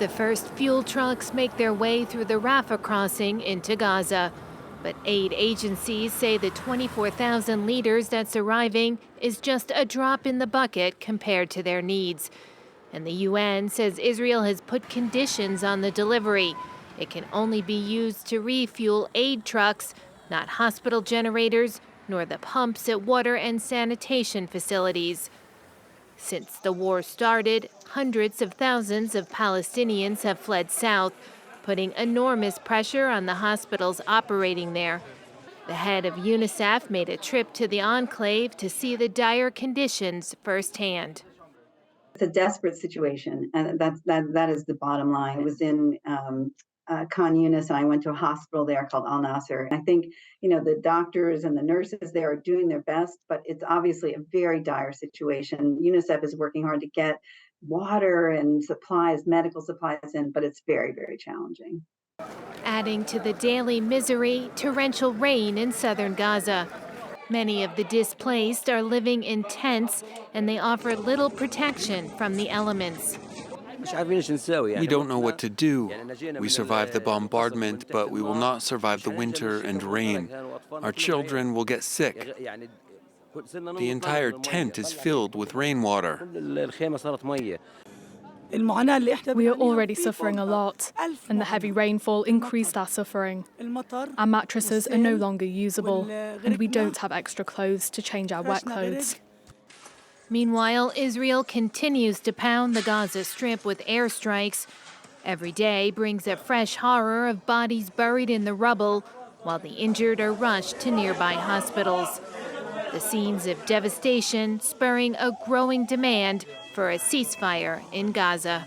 The first fuel trucks make their way through the Rafah crossing into Gaza. But aid agencies say the 24,000 liters that's arriving is just a drop in the bucket compared to their needs. And the UN says Israel has put conditions on the delivery. It can only be used to refuel aid trucks, not hospital generators, nor the pumps at water and sanitation facilities. Since the war started, hundreds of thousands of Palestinians have fled south, putting enormous pressure on the hospitals operating there. The head of UNICEF made a trip to the enclave to see the dire conditions firsthand. It's a desperate situation, and that is the bottom line. I was in Khan Yunis, and I went to a hospital there called Al Nasser. I think, the doctors and the nurses there are doing their best, but it's obviously a very dire situation. UNICEF is working hard to get water and supplies, medical supplies in, but it's very, very challenging. Adding to the daily misery, torrential rain in southern Gaza. Many of the displaced are living in tents, and they offer little protection from the elements. We don't know what to do. We survived the bombardment, but we will not survive the winter and rain. Our children will get sick. The entire tent is filled with rainwater. We are already suffering a lot, and the heavy rainfall increased our suffering. Our mattresses are no longer usable, and we don't have extra clothes to change our wet clothes. Meanwhile, Israel continues to pound the Gaza Strip with airstrikes. Every day brings a fresh horror of bodies buried in the rubble, while the injured are rushed to nearby hospitals. The scenes of devastation spurring a growing demand for a ceasefire in Gaza.